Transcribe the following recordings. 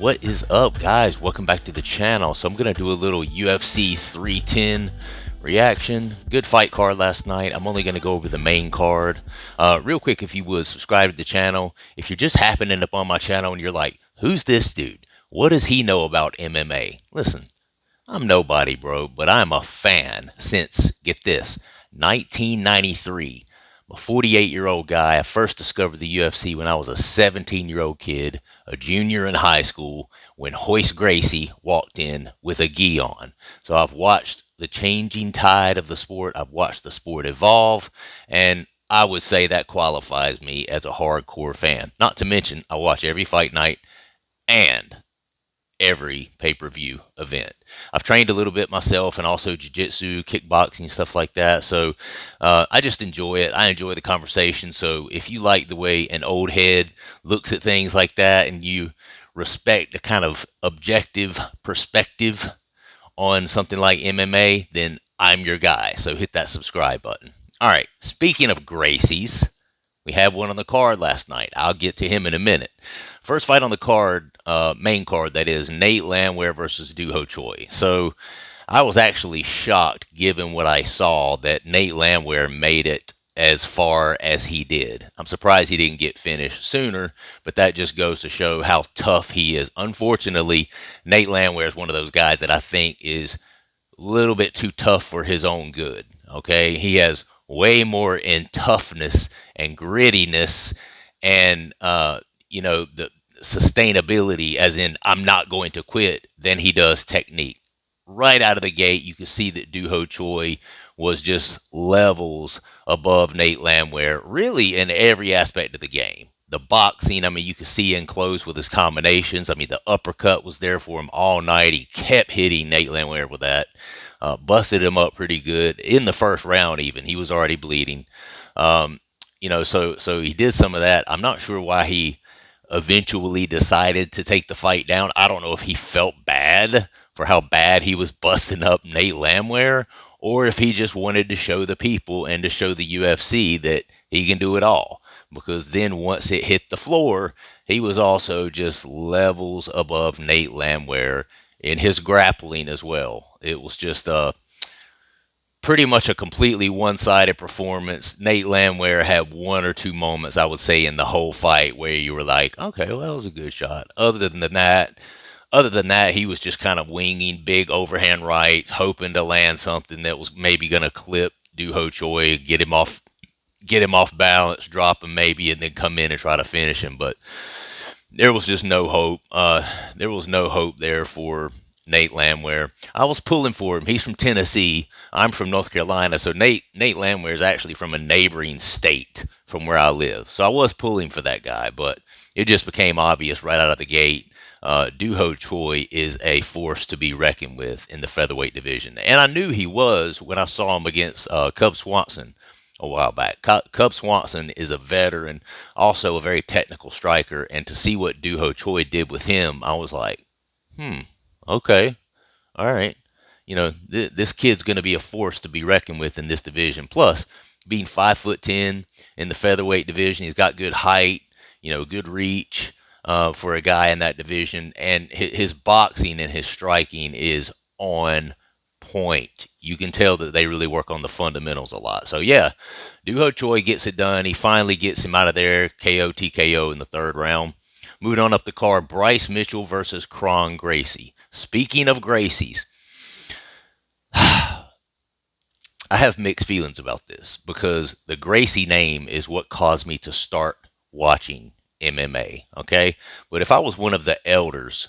What is up, guys? Welcome back to the channel. So I'm gonna do a little UFC 310 reaction. Good fight card last night. I'm only gonna go over the main card. Real quick, if you would subscribe to the channel. If you're just happening up on my channel and you're like, who's this dude? What does he know about MMA? Listen, I'm nobody, bro, but I'm a fan since, get this, 1993. I'm a 48-year-old guy. I first discovered the UFC when I was a 17-year-old kid, a junior in high school, when Hoist Gracie walked in with a gi on. So I've watched the changing tide of the sport. I've watched the sport evolve, and I would say that qualifies me as a hardcore fan. Not to mention, I watch every fight night and every pay-per-view event. I've trained a little bit myself and also jiu-jitsu, kickboxing, stuff like that. So I just enjoy it. I enjoy the conversation. So if you like the way an old head looks at things like that and you respect the kind of objective perspective on something like MMA, then I'm your guy. So hit that subscribe button. All right, speaking of Gracies, we had one on the card last night. I'll get to him in a minute. First fight on the card, main card, that is Nate Landwehr versus Doo Ho Choi. So I was actually shocked, given what I saw, that Nate Landwehr made it as far as he did. I'm surprised he didn't get finished sooner, but that just goes to show how tough he is. Unfortunately, Nate Landwehr is one of those guys that I think is a little bit too tough for his own good. Okay, he has way more in toughness and grittiness and the sustainability, as in I'm not going to quit, than he does technique. Right out of the gate, you can see that Doo Ho Choi was just levels above Nate Landwehr, really in every aspect of the game. The boxing, I mean, you could see in close with his combinations. I mean, the uppercut was there for him all night. He kept hitting Nate Landwehr with that. Busted him up pretty good in the first round. Even he was already bleeding. So he did some of that. I'm not sure why he eventually decided to take the fight down. I don't know if he felt bad for how bad he was busting up Nate Landwehr, or if he just wanted to show the people and to show the UFC that he can do it all. Because then once it hit the floor, he was also just levels above Nate Landwehr in his grappling as well. It was just pretty much a completely one-sided performance. Nate Landwehr had one or two moments, I would say, in the whole fight where you were like, okay, well, that was a good shot. Other than that, he was just kind of winging big overhand rights, hoping to land something that was maybe going to clip Doo Ho Choi, get him off balance, drop him maybe, and then come in and try to finish him. But there was just no hope. There was no hope there for Nate Landwehr. I was pulling for him. He's from Tennessee. I'm from North Carolina. So Nate Landwehr is actually from a neighboring state from where I live. So I was pulling for that guy, but it just became obvious right out of the gate. Doo Ho Choi is a force to be reckoned with in the featherweight division. And I knew he was when I saw him against Cub Swanson a while back. Cub Swanson is a veteran, also a very technical striker. And to see what Doo Ho Choi did with him, I was like, okay, all right. This kid's going to be a force to be reckoned with in this division. Plus, being 5'10" in the featherweight division, he's got good height, good reach for a guy in that division, and his boxing and his striking is on point. You can tell that they really work on the fundamentals a lot. So yeah, Doo Ho Choi gets it done. He finally gets him out of there, KO TKO in the third round. Moving on up the card, Bryce Mitchell versus Kron Gracie. Speaking of Gracies, I have mixed feelings about this because the Gracie name is what caused me to start watching MMA, okay? But if I was one of the elders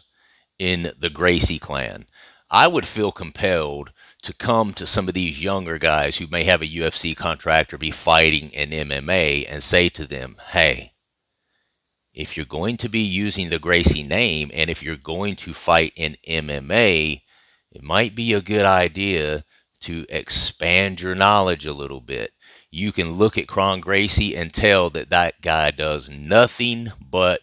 in the Gracie clan, I would feel compelled to come to some of these younger guys who may have a UFC contract or be fighting in MMA and say to them, hey, if you're going to be using the Gracie name and if you're going to fight in MMA, it might be a good idea to expand your knowledge a little bit. You can look at Kron Gracie and tell that that guy does nothing but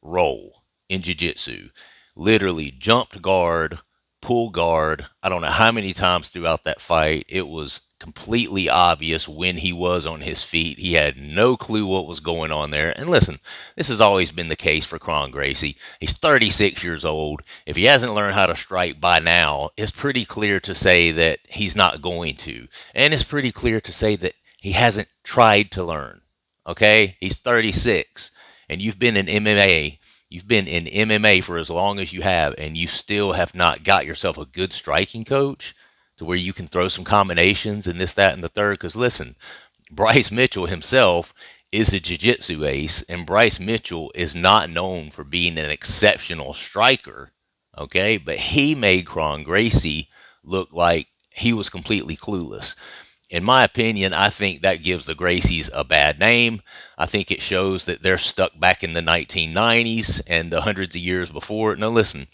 roll in jiu-jitsu. Literally jumped guard, pull guard. I don't know how many times throughout that fight. It was completely obvious when he was on his feet. He had no clue what was going on there. And listen, this has always been the case for Kron Gracie. He's 36 years old. If he hasn't learned how to strike by now, it's pretty clear to say that he's not going to. And it's pretty clear to say that he hasn't tried to learn. Okay? He's 36 and you've been in MMA. You've been in MMA for as long as you have, and you still have not got yourself a good striking coach to where you can throw some combinations and this, that, and the third. Because listen, Bryce Mitchell himself is a jiu-jitsu ace, and Bryce Mitchell is not known for being an exceptional striker, okay? But he made Kron Gracie look like he was completely clueless. In my opinion, I think that gives the Gracies a bad name. I think it shows that they're stuck back in the 1990s and the hundreds of years before. No, listen,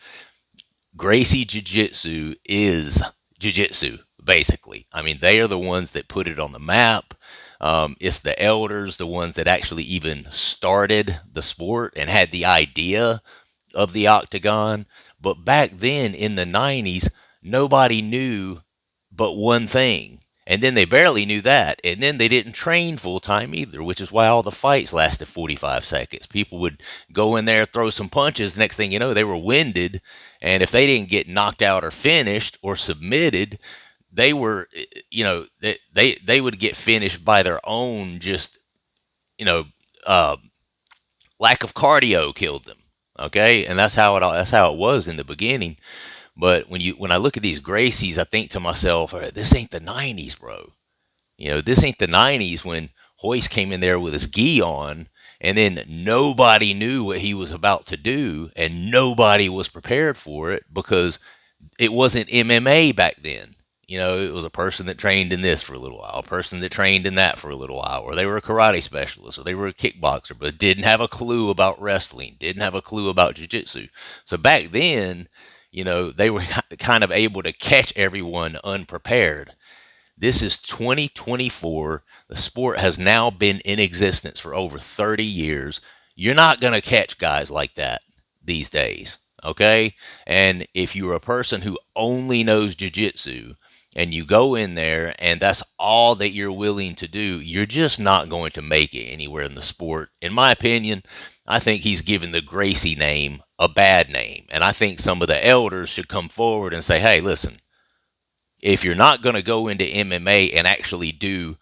Gracie Jiu-Jitsu is Jiu-Jitsu, basically. I mean, they are the ones that put it on the map. It's the elders, the ones that actually even started the sport and had the idea of the octagon. But back then in the 90s, nobody knew but one thing. And then they barely knew that. And then they didn't train full time either, which is why all the fights lasted 45 seconds. People would go in there, throw some punches. Next thing you know, they were winded. And if they didn't get knocked out or finished or submitted, they were, they would get finished by their own just, you know, uh, lack of cardio killed them. Okay. And that's how it was in the beginning. But when I look at these Gracies, I think to myself, all right, this ain't the 90s, bro. This ain't the 90s when Hoist came in there with his gi on, and then nobody knew what he was about to do, and nobody was prepared for it because it wasn't MMA back then. It was a person that trained in this for a little while, a person that trained in that for a little while, or they were a karate specialist, or they were a kickboxer, but didn't have a clue about wrestling, didn't have a clue about jiu-jitsu. So back then, they were kind of able to catch everyone unprepared. This is 2024. The sport has now been in existence for over 30 years. You're not going to catch guys like that these days, okay? And if you're a person who only knows jiu-jitsu and you go in there and that's all that you're willing to do, you're just not going to make it anywhere in the sport. In my opinion, I think he's given the Gracie name a bad name. And I think some of the elders should come forward and say, hey, listen, if you're not going to go into MMA and actually do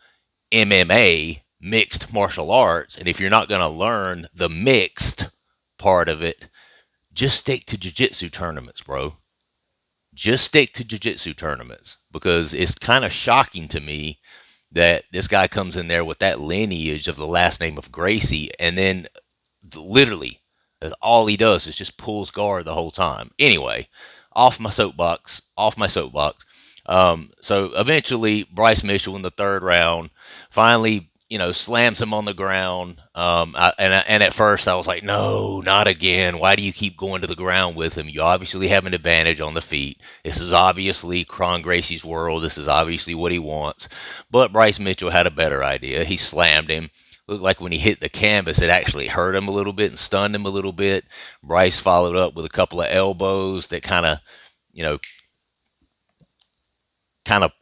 MMA, mixed martial arts, and if you're not going to learn the mixed part of it, just stick to jiu-jitsu tournaments, bro. Just stick to jiu-jitsu tournaments, because it's kind of shocking to me that this guy comes in there with that lineage of the last name of Gracie, and then literally all he does is just pulls guard the whole time. Anyway, off my soapbox. So eventually, Bryce Mitchell in the third round finally, slams him on the ground. And at first I was like, no, not again. Why do you keep going to the ground with him? You obviously have an advantage on the feet. This is obviously Kron Gracie's world. This is obviously what he wants. But Bryce Mitchell had a better idea. He slammed him. Looked like when he hit the canvas, it actually hurt him a little bit and stunned him a little bit. Bryce followed up with a couple of elbows that kind of, you know, kind of,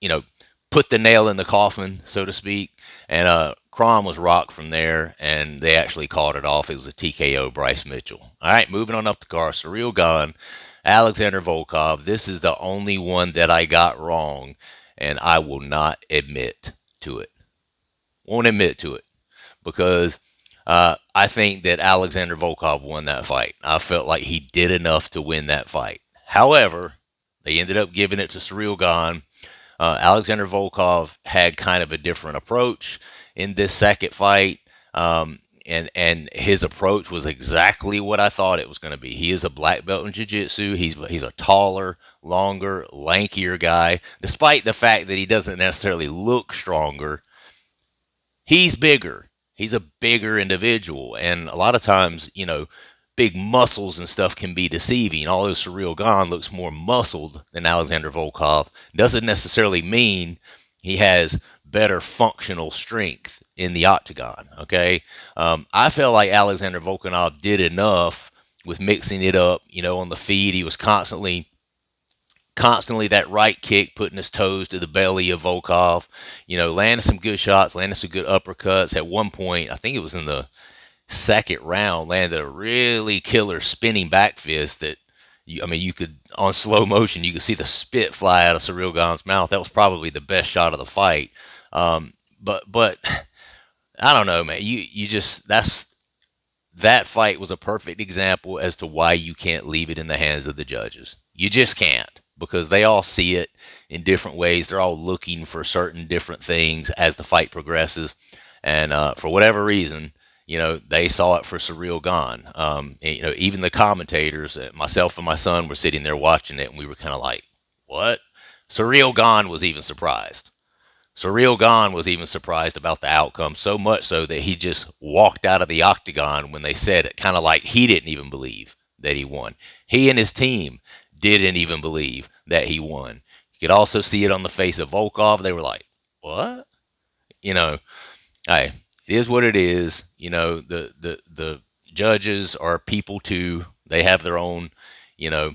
you know, put the nail in the coffin, so to speak. And Kron was rocked from there, and they actually called it off. It was a TKO, Bryce Mitchell. All right, moving on up the card. Surreal Gun, Alexander Volkov. This is the only one that I got wrong, and I will not admit to it. Won't admit to it, because I think that Alexander Volkov won that fight. I felt like he did enough to win that fight. However, they ended up giving it to Surreal Gun. Alexander Volkov had kind of a different approach in this second fight, and his approach was exactly what I thought it was going to be. He is a black belt in jiu-jitsu. He's a taller, longer, lankier guy. Despite the fact that he doesn't necessarily look stronger, he's bigger. He's a bigger individual, and a lot of times, big muscles and stuff can be deceiving. Although Surreal Gun looks more muscled than Alexander Volkov, doesn't necessarily mean he has better functional strength in the octagon. Okay, I felt like Alexander Volkanov did enough with mixing it up. On the feet, he was constantly constantly that right kick, putting his toes to the belly of Volkov, landing some good shots, landing some good uppercuts. At one point, I think it was in the second round, landed a really killer spinning back fist that, you could, on slow motion, you could see the spit fly out of Cyril Gane's mouth. That was probably the best shot of the fight. But I don't know, man. You just that fight was a perfect example as to why you can't leave it in the hands of the judges. You just can't, because they all see it in different ways. They're all looking for certain different things as the fight progresses. And for whatever reason, they saw it for Cyril Gane. Even the commentators, myself and my son were sitting there watching it, and we were kind of like, what? Cyril Gane was even surprised. Cyril Gane was even surprised about the outcome, so much so that he just walked out of the octagon when they said it, kind of like he didn't even believe that he won. He and his team didn't even believe that he won. You could also see it on the face of Volkov. They were like, what? Hey, it is what it is. The judges are people too. They have their own, you know,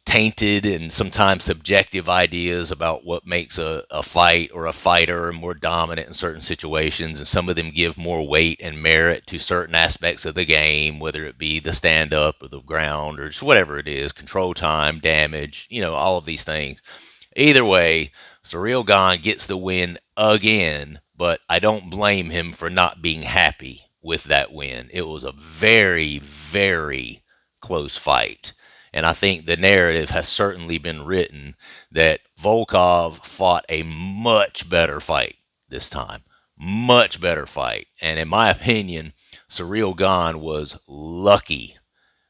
tainted and sometimes subjective ideas about what makes a fight or a fighter more dominant in certain situations. And some of them give more weight and merit to certain aspects of the game, whether it be the stand up or the ground or just whatever it is, control time, damage, all of these things. Either way, Cyril Gane gets the win again, but I don't blame him for not being happy with that win. It was a very, very close fight. And I think the narrative has certainly been written that Volkov fought a much better fight this time. Much better fight. And in my opinion, Cyril Gane was lucky,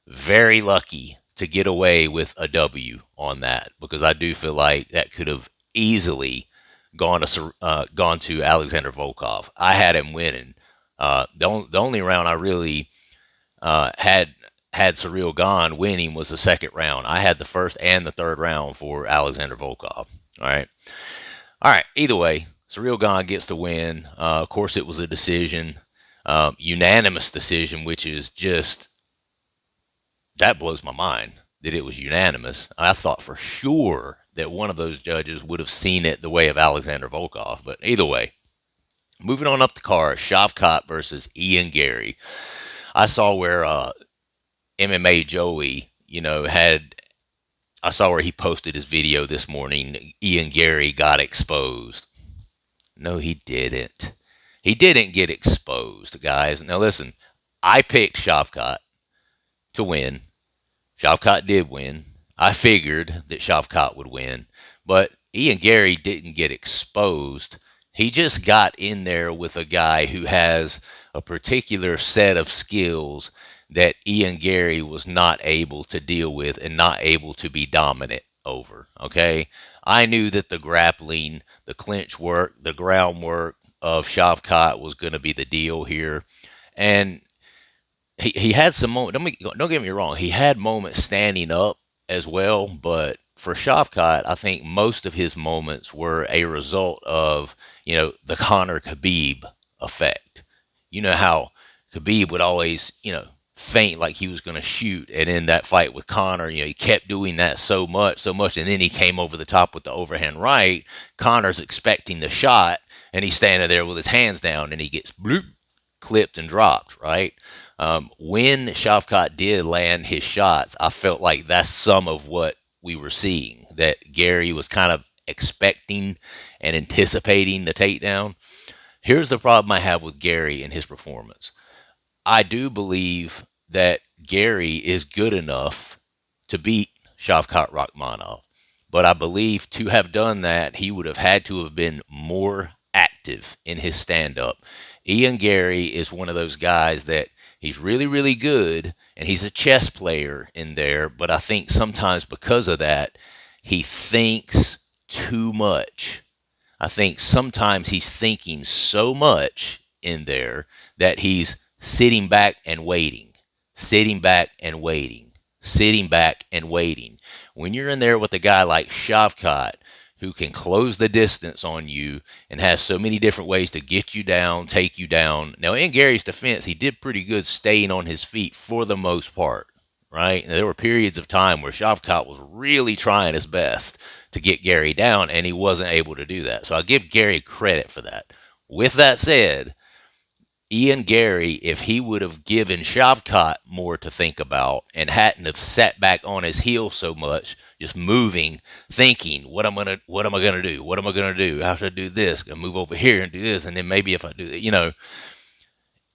very lucky to get away with a W on that, because I do feel like that could have easily gone to Alexander Volkov. I had him winning. The only round I really had Cyril Gane winning was the second round. I had the first and the third round for Alexander Volkov. All right. Either way, Cyril Gane gets the win. Of course, it was a decision, unanimous decision, which is just, that blows my mind that it was unanimous. I thought for sure that one of those judges would have seen it the way of Alexander Volkov. But either way, moving on up the card, Shavkat versus Ian Gary. I saw where MMA Joey, I saw where he posted his video this morning. Ian Gary got exposed. No, he didn't. He didn't get exposed, guys. Now listen, I picked Shavkat to win. Shavkat did win. I figured that Shavkat would win, but Ian Gary didn't get exposed. He just got in there with a guy who has a particular set of skills that Ian Gary was not able to deal with and not able to be dominant over. Okay, I knew that the grappling, the clinch work, the groundwork of Shavkat was going to be the deal here, and he had some moments. Don't get me wrong. He had moments standing up as well, but for Shavkat, I think most of his moments were a result of the Conor Khabib effect. You know how Khabib would always faint like he was going to shoot, and in that fight with Conor, he kept doing that so much, and then he came over the top with the overhand right. Conor's expecting the shot, and he's standing there with his hands down, and he gets bloop, clipped and dropped, right? When Shavkat did land his shots, I felt like that's some of what we were seeing, that Gary was kind of expecting and anticipating the takedown. Here's the problem I have with Gary and his performance. I do believe that Gary is good enough to beat Shavkat Rakhmonov, but I believe to have done that, he would have had to have been more active in his stand-up. Ian Gary is one of those guys that he's really, really good, and he's a chess player in there, but I think sometimes because of that, he thinks too much. I think sometimes he's thinking so much in there that he's sitting back and waiting, sitting back and waiting, sitting back and waiting. When you're in there with a guy like Shavkat, who can close the distance on you and has so many different ways to get you down, take you down. Now, in Gary's defense, he did pretty good staying on his feet for the most part. right? And there were periods of time where Shavkat was really trying his best to get Gary down, and he wasn't able to do that. So I give Gary credit for that. With that said, Ian Gary, if he would have given Shavkat more to think about and hadn't have sat back on his heels so much, just moving, thinking, what am I gonna do? What am I gonna do? How should I do this? Gonna move over here and do this, and then maybe if I do that,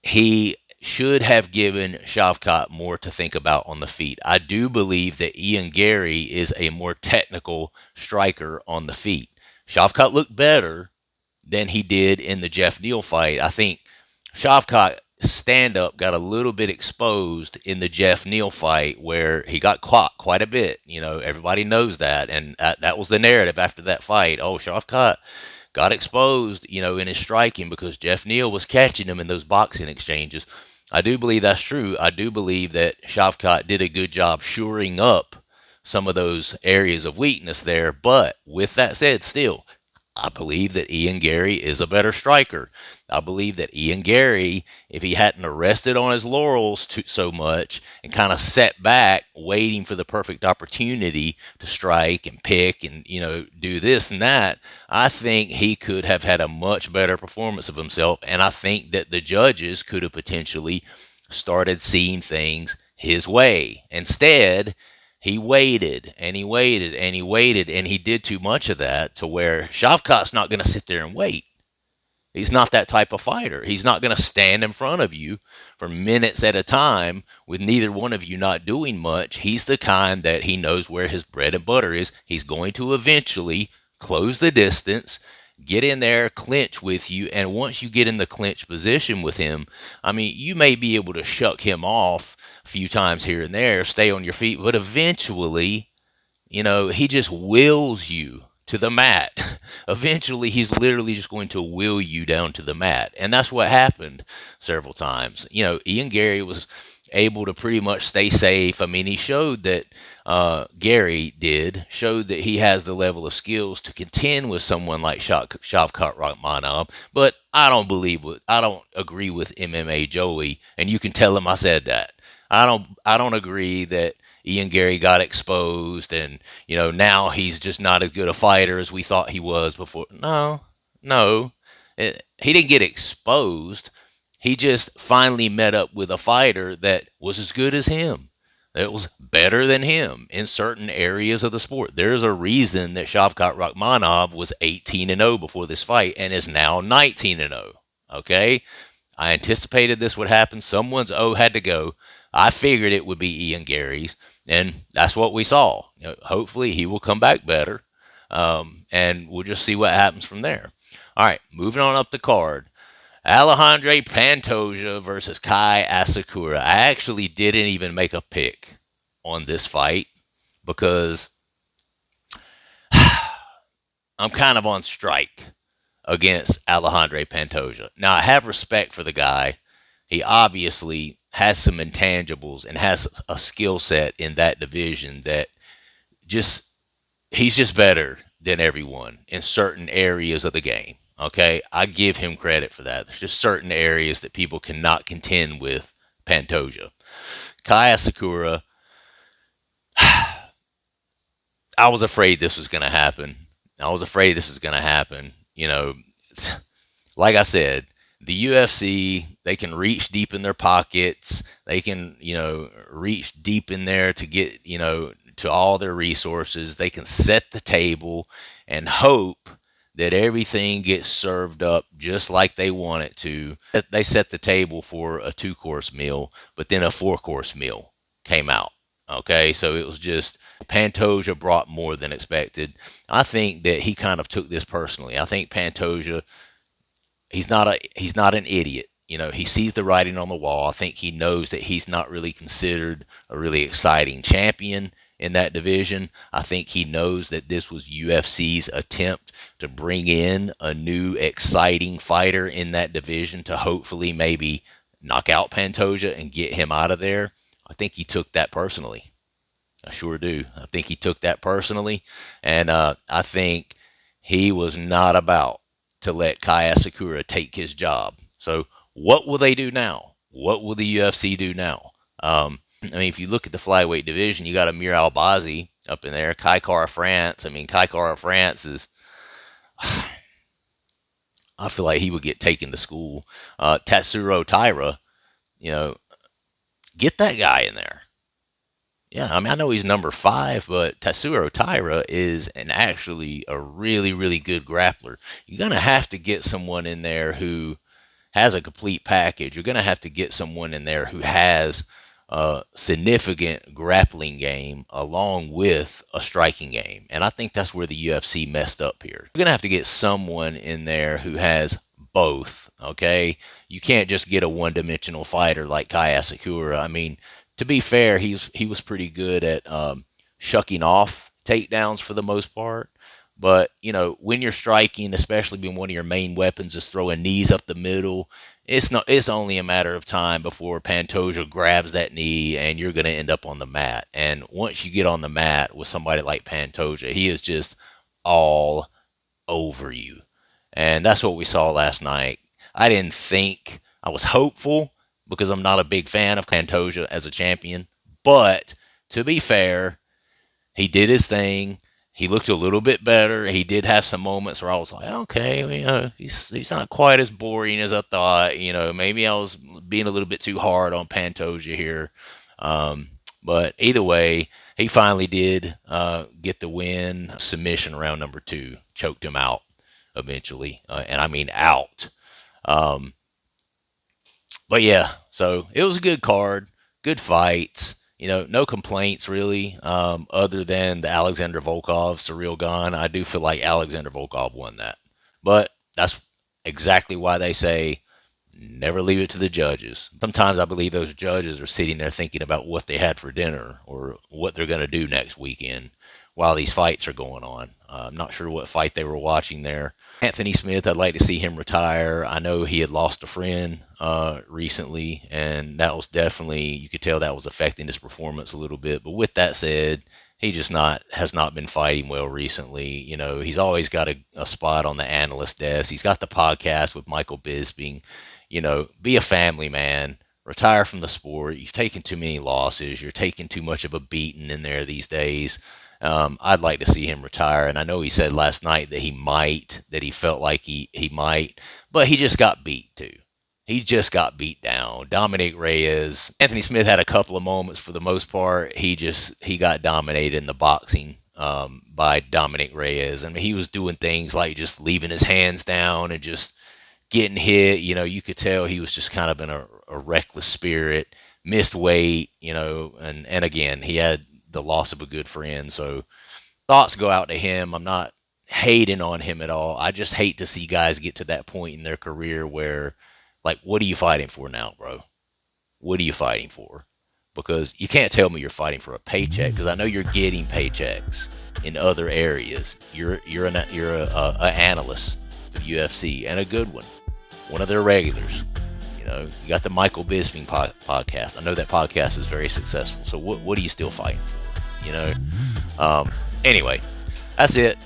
he should have given Shavkat more to think about on the feet. I do believe that Ian Gary is a more technical striker on the feet. Shavkat looked better than he did in the Jeff Neal fight. I think Shavkat stand up got a little bit exposed in the Jeff Neal fight where he got caught quite a bit. Everybody knows that. And that was the narrative after that fight. Oh, Shavkat got exposed, in his striking because Jeff Neal was catching him in those boxing exchanges. I do believe that's true. I do believe that Shavkat did a good job shoring up some of those areas of weakness there. But with that said, still, I believe that Ian Gary is a better striker. I believe that Ian Gary, if he hadn't rested on his laurels so much and kind of sat back waiting for the perfect opportunity to strike and pick and, do this and that, I think he could have had a much better performance of himself. And I think that the judges could have potentially started seeing things his way. Instead, he waited and he waited and he waited, and he did too much of that to where Shavkat's not going to sit there and wait. He's not that type of fighter. He's not going to stand in front of you for minutes at a time with neither one of you not doing much. He's the kind that he knows where his bread and butter is. He's going to eventually close the distance, get in there, clinch with you, and once you get in the clinch position with him, I mean, you may be able to shuck him off a few times here and there, stay on your feet, but eventually, he just wills you to the mat. Eventually, he's literally just going to will you down to the mat. And that's what happened several times. Ian Gary was able to pretty much stay safe. I mean, he showed that showed that he has the level of skills to contend with someone like Shavkat Rakhmonov. But I don't agree with MMA Joey, and you can tell him I said that. I don't agree that Ian Gary got exposed and, now he's just not as good a fighter as we thought he was before. No, no. He didn't get exposed. He just finally met up with a fighter that was as good as him. That was better than him in certain areas of the sport. There's a reason that Shavkat Rakhmonov was 18-0 before this fight and is now 19-0. Okay? I anticipated this would happen. Someone's O had to go. I figured it would be Ian Gary's, and that's what we saw. Hopefully he will come back better, and we'll just see what happens from there. All right, moving on up the card. Alejandro Pantoja versus Kai Asakura. I actually didn't even make a pick on this fight because I'm kind of on strike against Alejandro Pantoja. Now, I have respect for the guy. He obviously has some intangibles and has a skill set in that division that he's just better than everyone in certain areas of the game. Okay, I give him credit for that. There's just certain areas that people cannot contend with Pantoja. Kai Asakura, I was afraid this was going to happen. Like I said, the UFC, they can reach deep in their pockets. They can, reach deep in there to get, to all their resources. They can set the table and hope that everything gets served up just like they want it to. They set the table for a 2-course meal, but then a 4-course meal came out. Okay, so it was just Pantoja brought more than expected. I think that he kind of took this personally. I think Pantoja, he's not an idiot. He sees the writing on the wall. I think he knows that he's not really considered a really exciting champion in that division. I think he knows that this was UFC's attempt to bring in a new exciting fighter in that division to hopefully maybe knock out Pantoja and get him out of there. I think he took that personally. I sure do. I think he took that personally, and I think he was not about to let Kai Asakura take his job. So what will they do now? What will the UFC do now? I mean, if you look at the flyweight division, you got Amir Albazi up in there, Kai Kara France. I mean, Kai Kara France is, I feel like he would get taken to school. Tatsuro Taira, you know, get that guy in there. Yeah, I mean, I know he's number 5, but Tatsuro Taira is actually a really, really good grappler. You're going to have to get someone in there who has a complete package. You're going to have to get someone in there who has a significant grappling game along with a striking game. And I think that's where the UFC messed up here. You're going to have to get someone in there who has both, okay? You can't just get a one-dimensional fighter like Kai Asakura. I mean, to be fair, he was pretty good at shucking off takedowns for the most part. But, when you're striking, especially when one of your main weapons is throwing knees up the middle, it's only a matter of time before Pantoja grabs that knee and you're going to end up on the mat. And once you get on the mat with somebody like Pantoja, he is just all over you. And that's what we saw last night. I was hopeful because I'm not a big fan of Pantoja as a champion. But to be fair, he did his thing. He looked a little bit better. He did have some moments where I was like, okay, he's not quite as boring as I thought. Maybe I was being a little bit too hard on Pantoja here. But either way, he finally did get the win. Submission round number 2. Choked him out eventually. And I mean out. But yeah, so it was a good card. Good fights. No complaints really, other than the Alexander Volkov Surreal Gun. I do feel like Alexander Volkov won that. But that's exactly why they say never leave it to the judges. Sometimes I believe those judges are sitting there thinking about what they had for dinner or what they're going to do next weekend while these fights are going on. I'm not sure what fight they were watching there. Anthony Smith, I'd like to see him retire. I know he had lost a friend recently, and that was definitely, you could tell that was affecting his performance a little bit. But with that said, he just has not been fighting well recently. He's always got a spot on the analyst desk. He's got the podcast with Michael Bisping. Be a family man. Retire from the sport. You've taken too many losses. You're taking too much of a beating in there these days. I'd like to see him retire. And I know he said last night that he felt like he might, but he just got beat too. He just got beat down. Dominic Reyes, Anthony Smith had a couple of moments for the most part. He got dominated in the boxing by Dominic Reyes. I mean, he was doing things like just leaving his hands down and just getting hit. You could tell he was just kind of in a reckless spirit, missed weight, and again, he had the loss of a good friend. So thoughts go out to him. I'm not hating on him at all. I just hate to see guys get to that point in their career where, like, what are you fighting for now, bro? What are you fighting for? Because you can't tell me you're fighting for a paycheck, because I know you're getting paychecks in other areas. You're an analyst for UFC, and a good one of their regulars. You got the Michael Bisping podcast. I know that podcast is very successful. So what are you still fighting for? Anyway, that's it.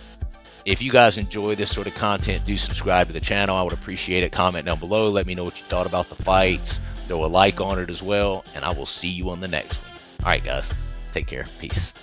If you guys enjoy this sort of content, do subscribe to the channel. I would appreciate it. Comment down below. Let me know what you thought about the fights. Throw a like on it as well. And I will see you on the next one. All right, guys. Take care. Peace.